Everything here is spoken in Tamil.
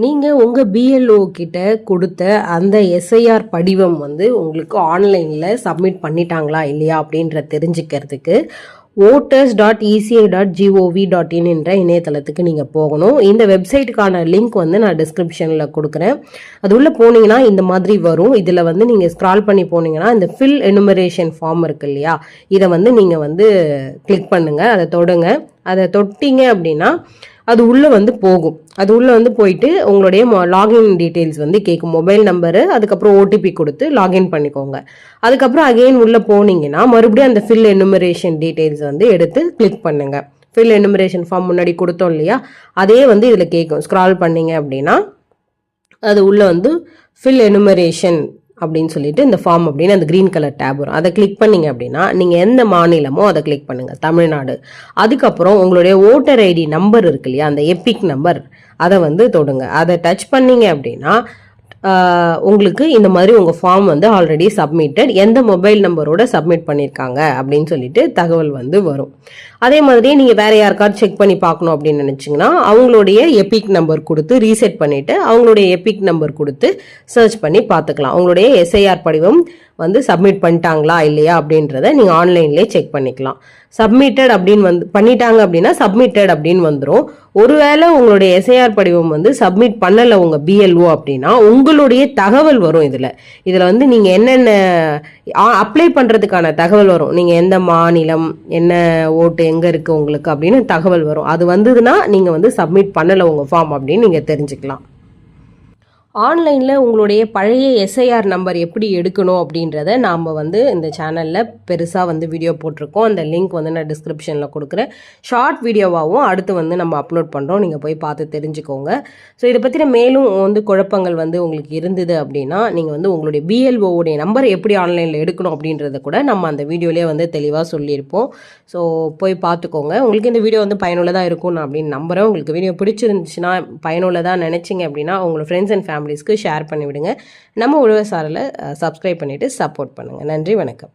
நீங்கள் உங்கள் பிஎல்ஓ கிட்ட கொடுத்த அந்த எஸ்ஐஆர் படிவம் வந்து உங்களுக்கு ஆன்லைனில் சப்மிட் பண்ணிட்டாங்களா இல்லையா அப்படின்ற தெரிஞ்சுக்கிறதுக்கு voters.eci.gov.in என்ற இணையதளத்துக்கு நீங்கள் போகணும். இந்த வெப்சைட்டுக்கான லிங்க் வந்து நான் டிஸ்கிரிப்ஷனில் கொடுக்குறேன். அது உள்ளே போனீங்கன்னா இந்த மாதிரி வரும். இதில் வந்து நீங்கள் ஸ்க்ரால் பண்ணி போனீங்கன்னா இந்த ஃபில் எனுமரேஷன் ஃபார்ம் இருக்கு இல்லையா, இதை வந்து நீங்கள் வந்து கிளிக் பண்ணுங்கள், அதை தொடுங்க. அதை தொட்டிங்க அப்படின்னா அது உள்ளே வந்து போகும். அது உள்ளே வந்து போயிட்டு உங்களுடைய லாகின் டீட்டெயில்ஸ் வந்து கேட்கும். மொபைல் நம்பரு, அதுக்கப்புறம் ஓடிபி கொடுத்து லாகின் பண்ணிக்கோங்க. அதுக்கப்புறம் அகெயின் உள்ளே போனீங்கன்னா மறுபடியும் அந்த ஃபில் எனுமரேஷன் டீட்டெயில்ஸ் வந்து எடுத்து கிளிக் பண்ணுங்க. ஃபில் எனுமரேஷன் ஃபார்ம் முன்னாடி கொடுத்தோம் இல்லையா, அதே வந்து இதில் கேட்கும். ஸ்க்ரால் பண்ணீங்க அப்படின்னா அது உள்ளே வந்து ஃபில் எனுமரேஷன் அப்படின்னு சொல்லிட்டு இந்த ஃபார்ம் அப்படின்னு அந்த கிரீன் கலர் டேப் வரும். அதை கிளிக் பண்ணீங்க அப்படின்னா நீங்கள் எந்த மாநிலமோ அதை கிளிக் பண்ணுங்கள், தமிழ்நாடு. அதுக்கப்புறம் உங்களுடைய ஓட்டர் ஐடி நம்பர் இருக்கு இல்லையா, அந்த எபிக் நம்பர், அதை வந்து தொடுங்க. அதை டச் பண்ணீங்க அப்படின்னா உங்களுக்கு இந்த மாதிரி உங்கள் ஃபார்ம் வந்து ஆல்ரெடி சப்மிட்டட், எந்த மொபைல் நம்பரோட சப்மிட் பண்ணியிருக்காங்க அப்படின்னு சொல்லிட்டு தகவல் வந்து வரும். அதே மாதிரி நீங்கள் வேற யாருக்காவது செக் பண்ணி பார்க்கணும் அப்படின்னு நினச்சிங்கன்னா அவங்களுடைய எபிக் நம்பர் கொடுத்து ரீசெட் பண்ணிவிட்டு அவங்களுடைய எபிக் நம்பர் கொடுத்து சர்ச் பண்ணி பார்த்துக்கலாம். அவங்களுடைய எஸ்ஐஆர் படிவம் வந்து சப்மிட் பண்ணிட்டாங்களா இல்லையா அப்படின்றத நீங்கள் ஆன்லைன்லேயே செக் பண்ணிக்கலாம். சப்மிட்டட் அப்படின்னு வந்து பண்ணிட்டாங்க அப்படின்னா சப்மிட்டட் அப்படின்னு வந்துடும். ஒருவேளை உங்களுடைய எஸ்ஐஆர் படிவம் வந்து சப்மிட் பண்ணலை உங்கள் பிஎல்ஓ அப்படின்னா உங்களுடைய தகவல் வரும். இதில் வந்து நீங்கள் என்னென்ன அப்ளை பண்ணுறதுக்கான தகவல் வரும். நீங்கள் எந்த மாநிலம், என்ன ஓட்டு எங்கே இருக்குது உங்களுக்கு அப்படின்னு தகவல் வரும். அது வந்ததுன்னா நீங்கள் வந்து சப்மிட் பண்ணலை உங்கள் ஃபார்ம் அப்படின்னு நீங்கள் தெரிஞ்சுக்கலாம். ஆன்லைனில் உங்களுடைய பழைய எஸ்ஐஆர் நம்பர் எப்படி எடுக்கணும் அப்படின்றத நாம் வந்து இந்த சேனலில் பெருசாக வந்து வீடியோ போட்டிருக்கோம். அந்த லிங்க் வந்து நான் டிஸ்கிரிப்ஷனில் கொடுக்குறேன். ஷார்ட் வீடியோவாகவும் அடுத்து வந்து நம்ம அப்லோட் பண்ணுறோம், நீங்கள் போய் பார்த்து தெரிஞ்சுக்கோங்க. ஸோ இதை பற்றின மேலும் வந்து குழப்பங்கள் வந்து உங்களுக்கு இருந்தது அப்படின்னா நீங்கள் வந்து உங்களுடைய பிஎல்ஓடைய நம்பர் எப்படி ஆன்லைனில் எடுக்கணும் அப்படின்றத கூட நம்ம அந்த வீடியோலேயே வந்து தெளிவாக சொல்லியிருப்போம். ஸோ போய் பார்த்துக்கோங்க. உங்களுக்கு இந்த வீடியோ வந்து பயனுள்ளதாக இருக்கும் நான் அப்படின்னு நம்புகிறேன். உங்களுக்கு வீடியோ பிடிச்சிருந்துச்சுன்னா, பயனுள்ளதாக நினச்சிங்க அப்படின்னா உங்களோட ஃப்ரெண்ட்ஸ் அண்ட் ஃபேமிலிஸ்க்கு ஷேர் பண்ணிவிடுங்க. நம்ம உழவர் சாரலை சப்ஸ்கிரைப் பண்ணிவிட்டு சப்போர்ட் பண்ணுங்கள். நன்றி, வணக்கம்.